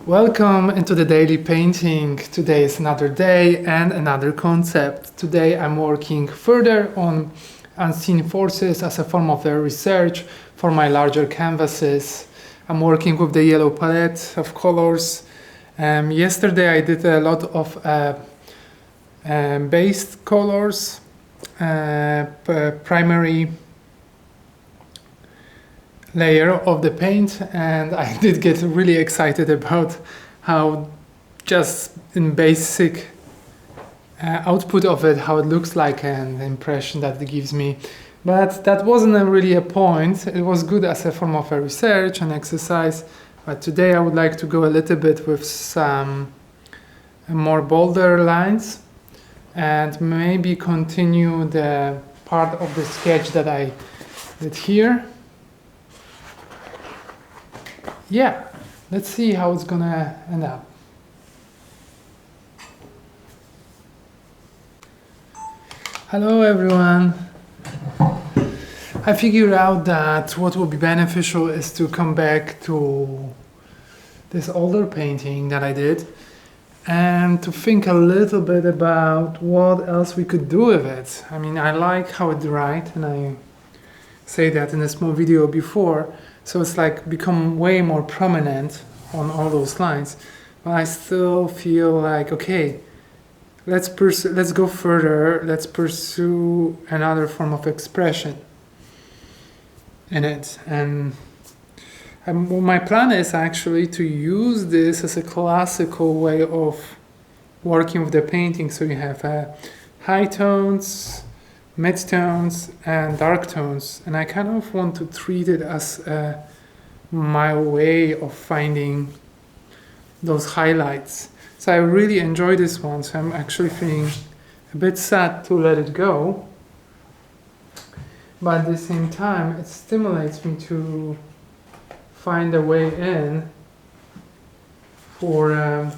Welcome into the daily painting. Today is another day and another concept. Today I'm working further on unseen forces as a form of research for my larger canvases. I'm working with the yellow palette of colors. Yesterday I did a lot of base colors, primary layer of the paint, and I did get really excited about how just in basic output of it, how it looks like and the impression that it gives me. But that wasn't really a point. It was good as a form of a research and exercise. But today I would like to go a little bit with some more bolder lines and maybe continue the part of the sketch that I did here. Yeah, let's see how it's gonna end up. Hello everyone. I figured out that what will be beneficial is to come back to this older painting that I did and to think a little bit about what else we could do with it. I mean, I like how it dried, and I say that in a small video before, so it's like become way more prominent on all those lines. But I still feel like, okay, let's go further, let's pursue another form of expression in it. And my plan is actually to use this as a classical way of working with the painting. So you have high tones, mid-tones and dark tones, and I kind of want to treat it as my way of finding those highlights. So I really enjoy this one, so I'm actually feeling a bit sad to let it go, but at the same time it stimulates me to find a way in for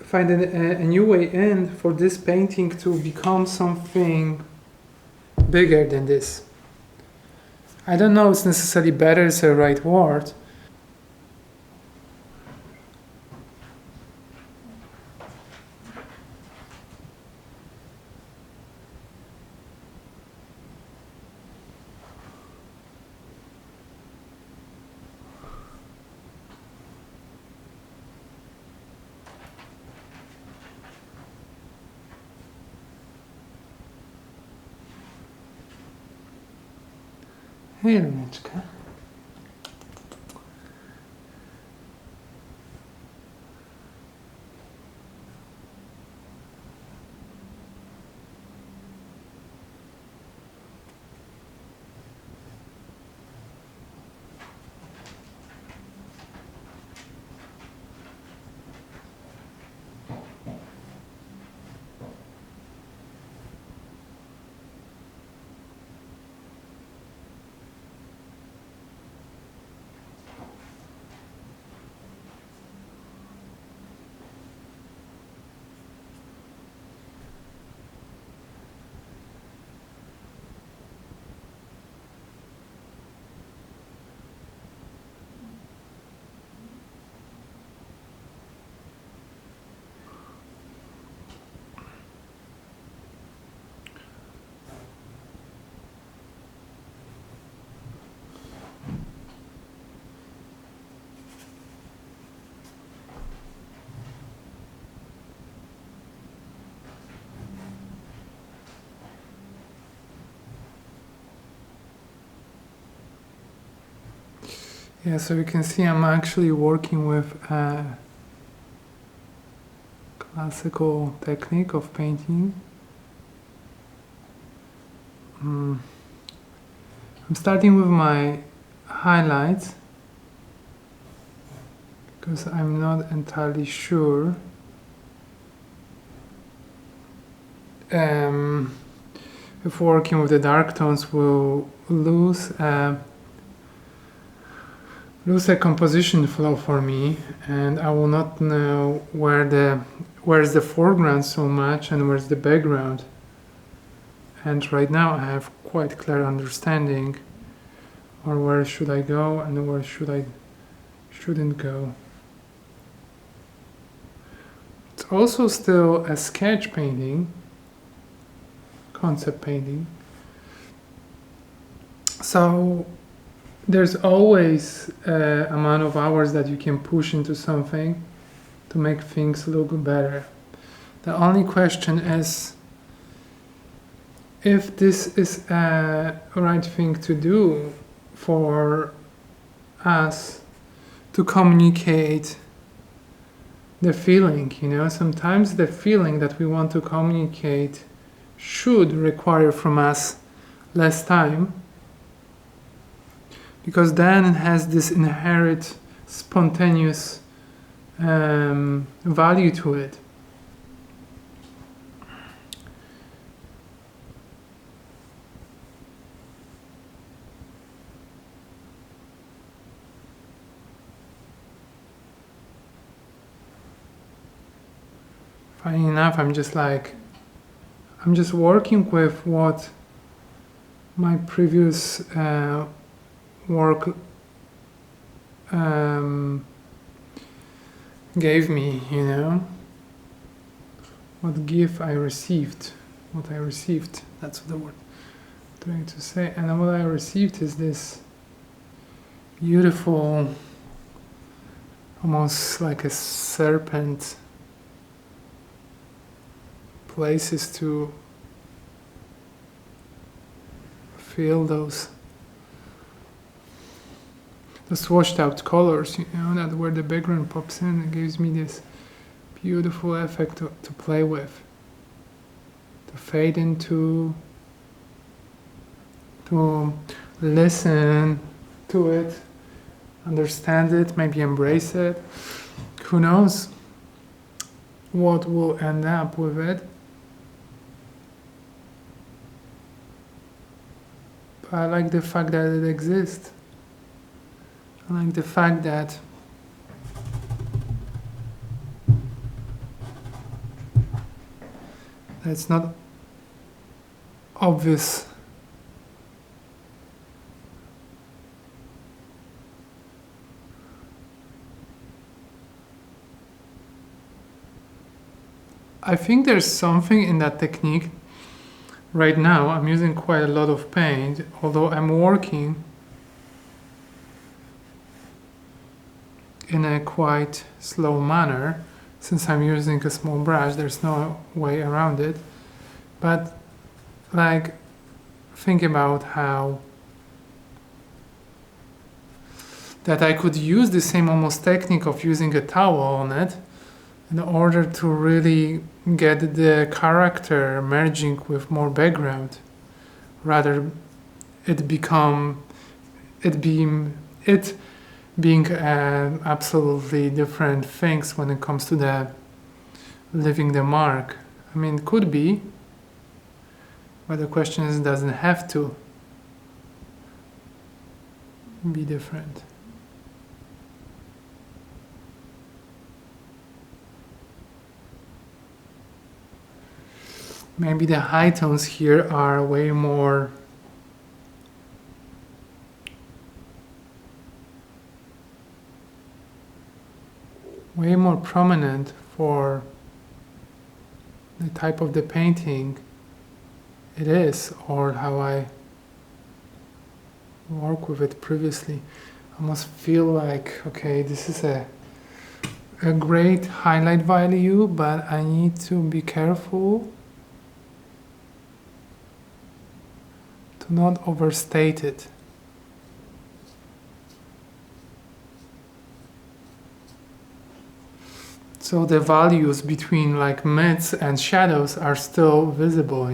find a new way in for this painting to become something bigger than this. I don't know if necessarily better is the right word. Chwileczkę. Yeah, so you can see I'm actually working with a classical technique of painting. I'm starting with my highlights because I'm not entirely sure if working with the dark tones will lose a composition flow for me, and I will not know where's the foreground so much and where's the background. and right now I have quite clear understanding on where should I go and where shouldn't go. It's also still a sketch painting, concept painting. So there's always an amount of hours that you can push into something to make things look better. The only question is if this is a right thing to do for us to communicate the feeling, sometimes the feeling that we want to communicate should require from us less time, because then it has this inherent spontaneous value to it. Funny enough, I'm just working with what my previous work gave me, what gift I received, that's the word I'm trying to say. And what I received is this beautiful, almost like a serpent, places to feel those washed out colors, that where the background pops in, it gives me this beautiful effect to play with, to fade into, to listen to it, understand it, maybe embrace it. Who knows what will end up with it. But I like the fact that it exists. I like the fact that it's not obvious. I think there's something in that technique. Right now I'm using quite a lot of paint, although I'm working in a quite slow manner. Since I'm using a small brush, there's no way around it. But think about how that I could use the same almost technique of using a towel on it in order to really get the character merging with more background, rather it being absolutely different things when it comes to the leaving the mark. I mean, it could be, but the question is, it doesn't have to be different. Maybe the high tones here are way more prominent for the type of the painting it is, or how I work with it previously. I almost feel like, okay, this is a great highlight value, but I need to be careful to not overstate it. So the values between mids and shadows are still visible,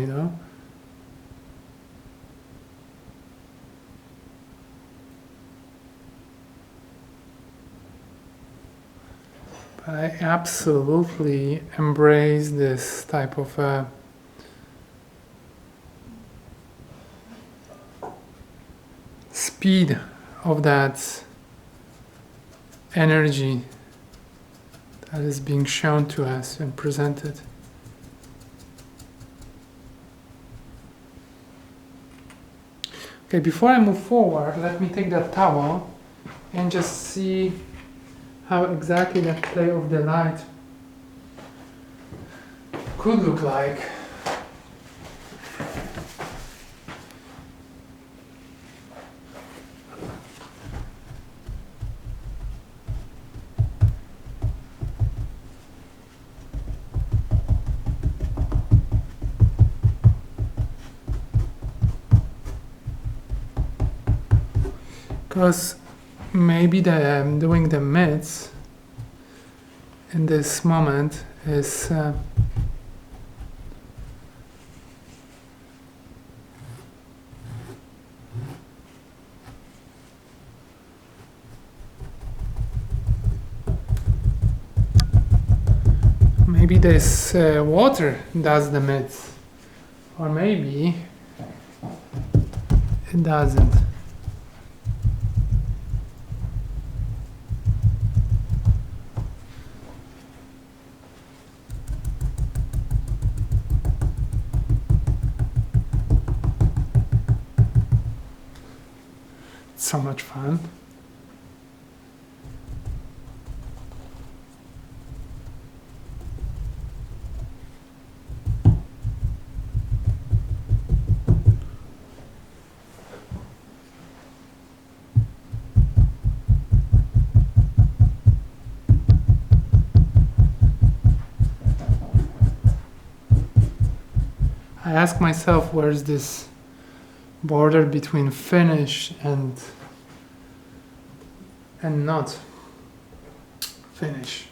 But I absolutely embrace this type of speed of that energy that is being shown to us and presented. Okay, before I move forward, let me take that towel and just see how exactly that play of the light could look like. Because maybe doing the mids in this moment is maybe this water does the mids, or maybe it doesn't. So much fun. I ask myself, where's this border between finish and not finish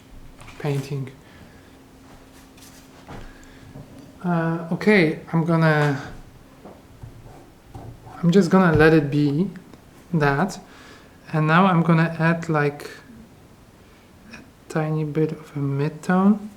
painting. Okay, I'm just gonna let it be that, and now I'm gonna add like a tiny bit of a mid-tone.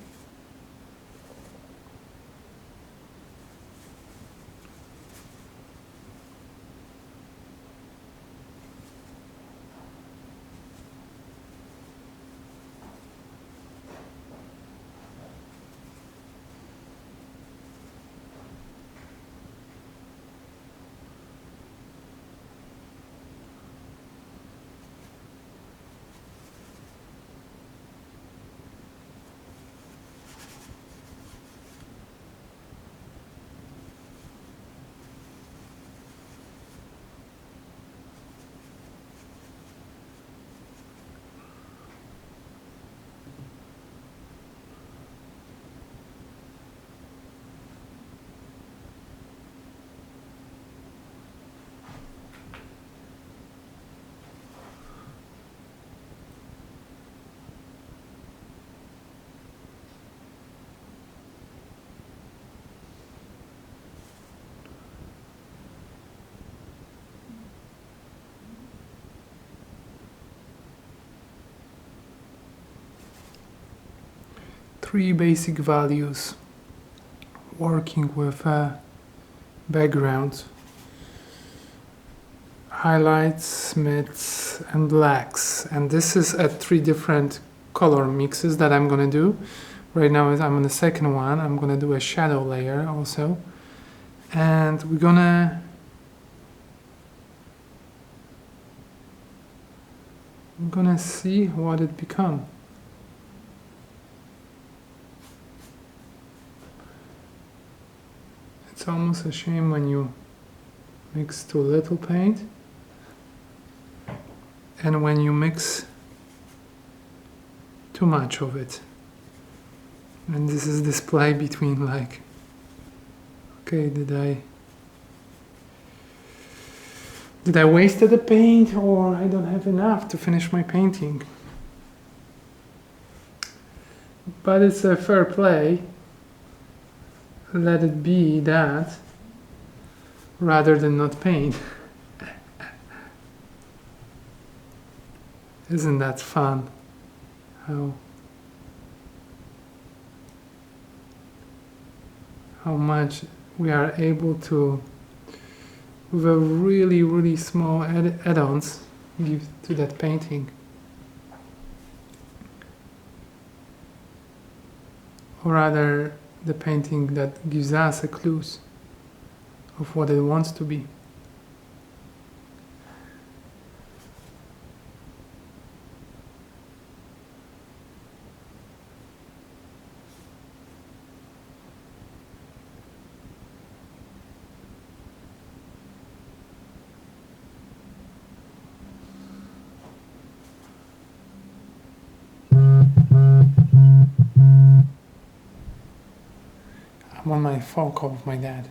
Three basic values working with background: highlights, mids, and blacks. And this is at three different color mixes that I'm gonna do. Right now I'm on the second one. I'm gonna do a shadow layer also, and we're gonna see what it becomes. It's almost a shame when you mix too little paint and when you mix too much of it. And this is this play between like, okay, did I waste the paint, or I don't have enough to finish my painting? But it's a fair play. Let it be that, rather than not paint. Isn't that fun? How much we are able to, with a really small add-ons, give to that painting. Or rather, the painting that gives us a clue of what it wants to be. I'm on my phone call with my dad.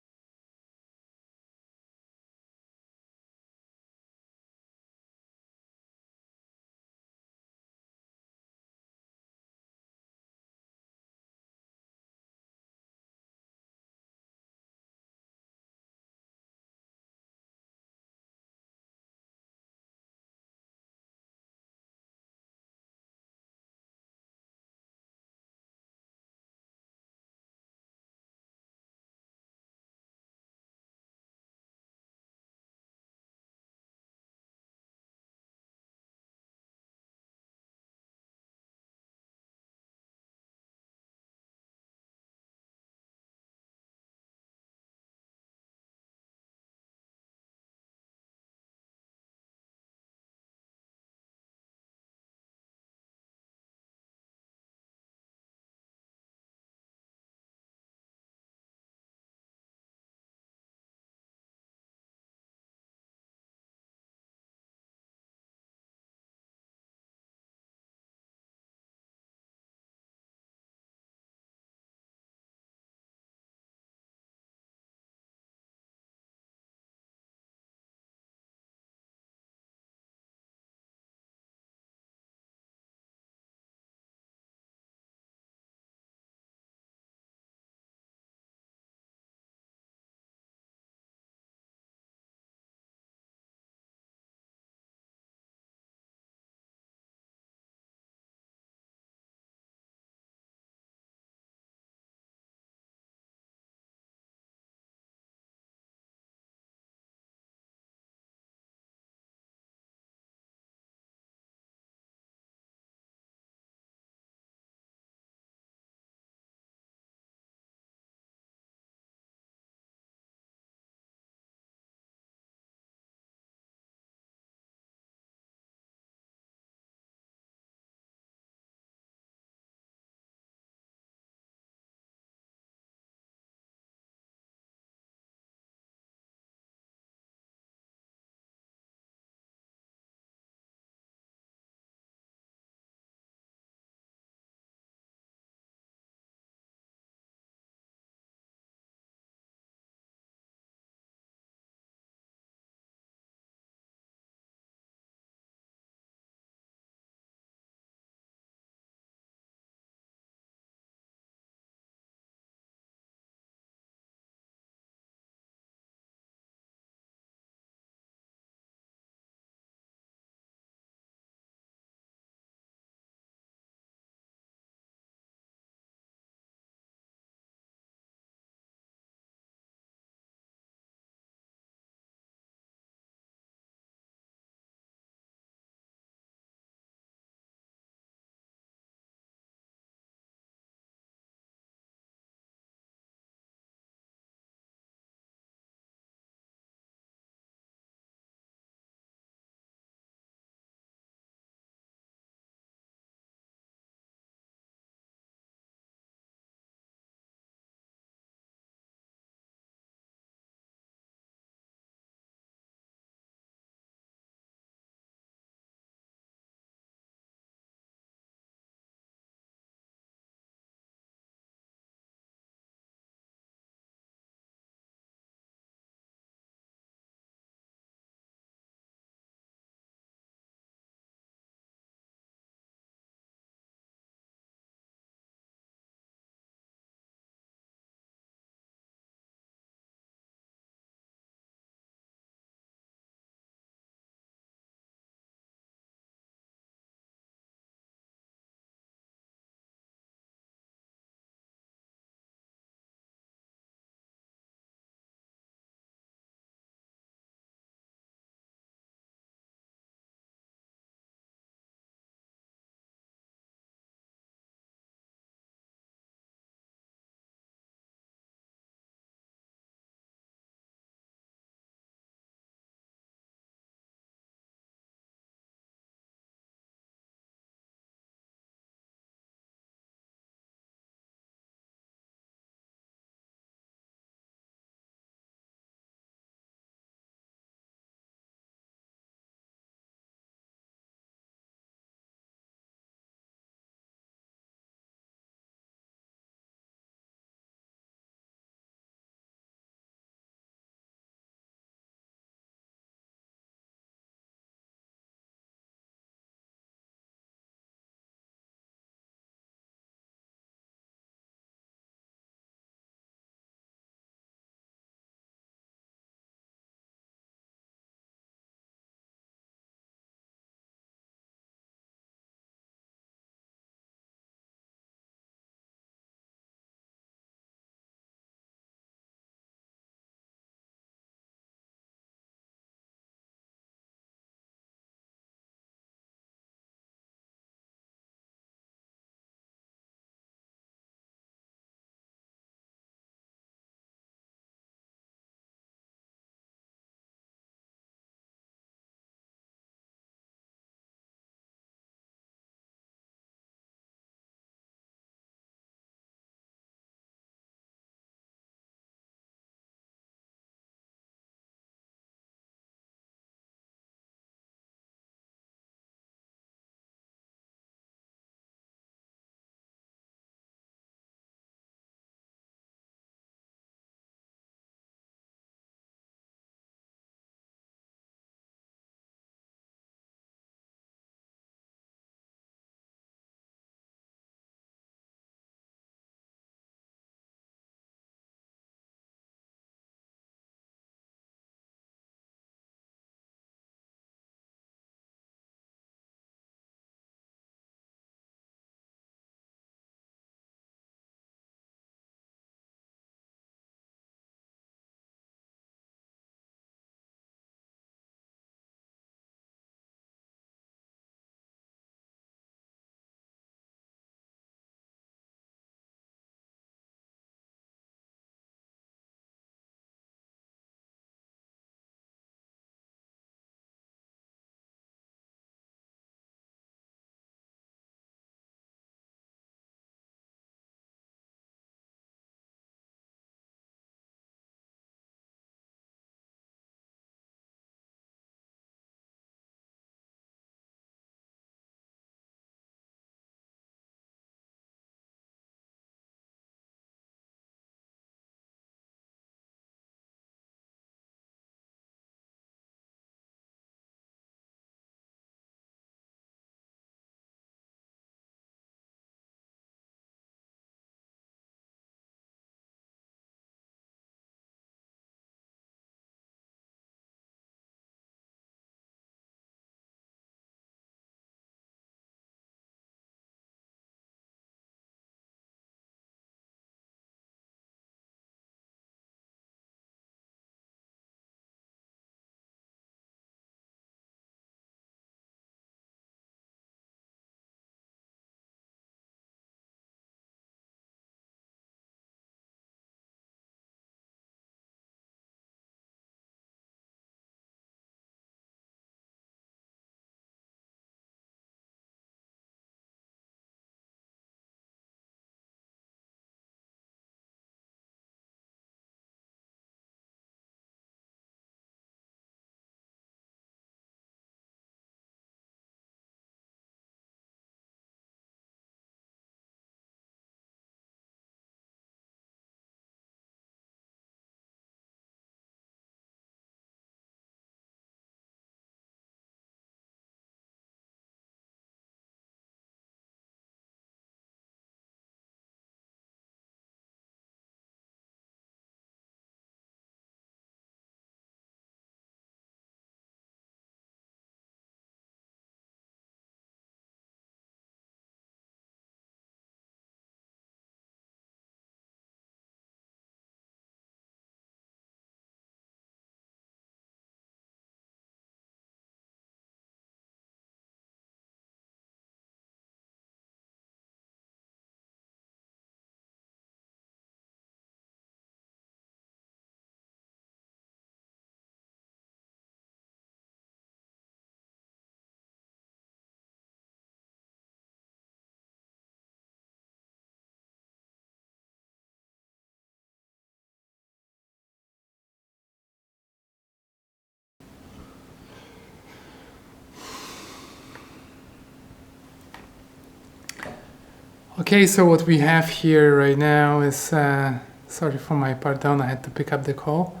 Okay, so what we have here right now is, sorry for my pardon, I had to pick up the call.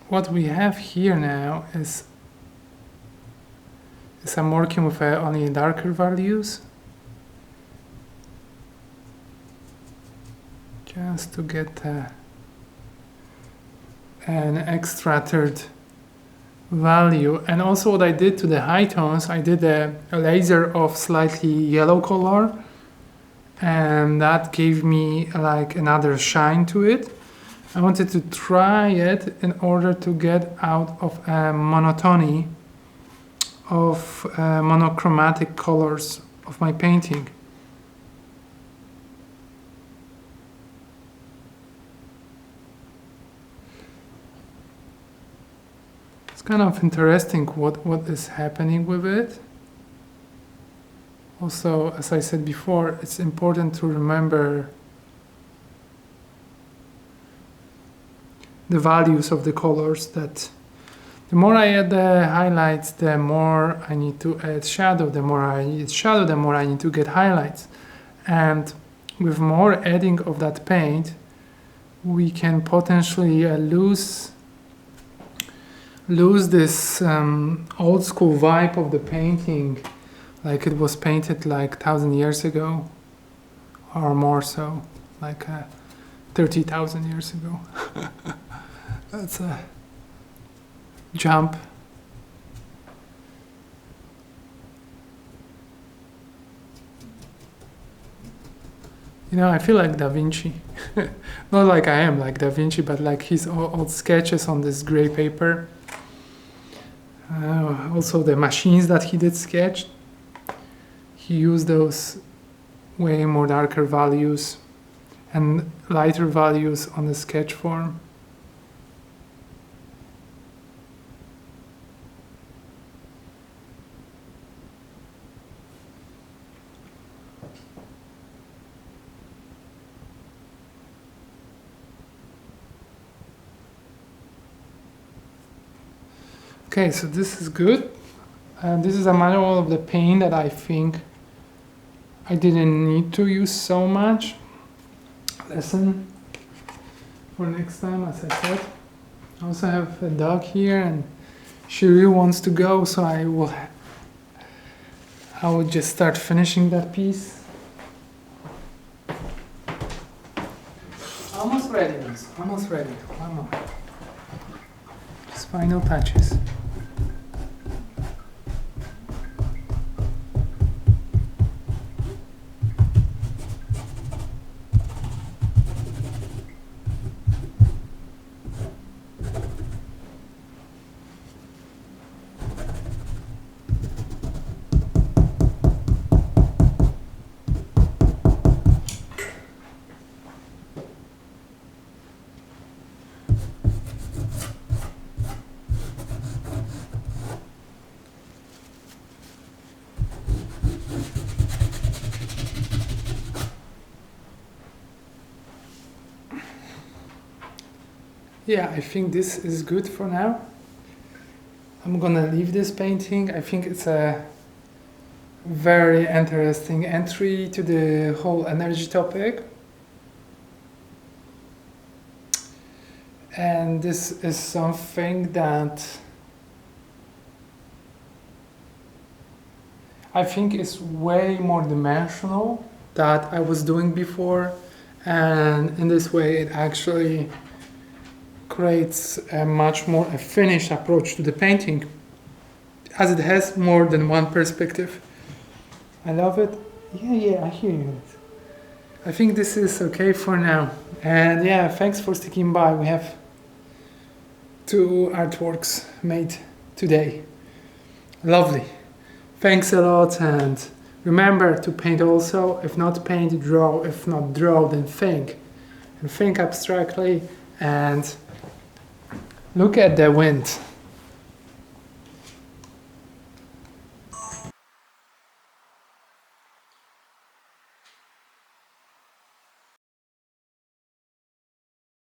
What we have here now is I'm working with only darker values, just to get an extra third value. And also what I did to the high tones, I did a laser of slightly yellow color, and that gave me like another shine to it. I wanted to try it in order to get out of a monotony of monochromatic colors of my painting. It's kind of interesting what is happening with it. Also, as I said before, it's important to remember the values of the colors, that the more I add the highlights, the more I need to add shadow. The more I need shadow, the more I need to get highlights. And with more adding of that paint, we can potentially lose this old school vibe of the painting, like it was painted like 1,000 years ago, or more so, like 30,000 years ago. That's a jump. You know, I feel like Da Vinci. Not like I am like Da Vinci, but like his old sketches on this gray paper. Also the machines that he did sketch, he used those way more darker values and lighter values on the sketch form. Okay, so this is good. This is a manual of the paint that I think I didn't need to use so much. Lesson for next time, as I said. I also have a dog here, and she really wants to go, so I will just start finishing that piece. Almost ready, Liz. Almost ready. One more. Just final touches. Yeah, I think this is good for now. I'm gonna leave this painting. I think it's a very interesting entry to the whole energy topic. And this is something that I think is way more dimensional that I was doing before. And in this way, it actually creates a much more finished approach to the painting, as it has more than one perspective. I love it. Yeah, I hear you. I think this is okay for now. And yeah, thanks for sticking by. We have 2 artworks made today. Lovely. Thanks a lot, and remember to paint also. If not paint, draw. If not draw, then think. And think abstractly, and look at the wind.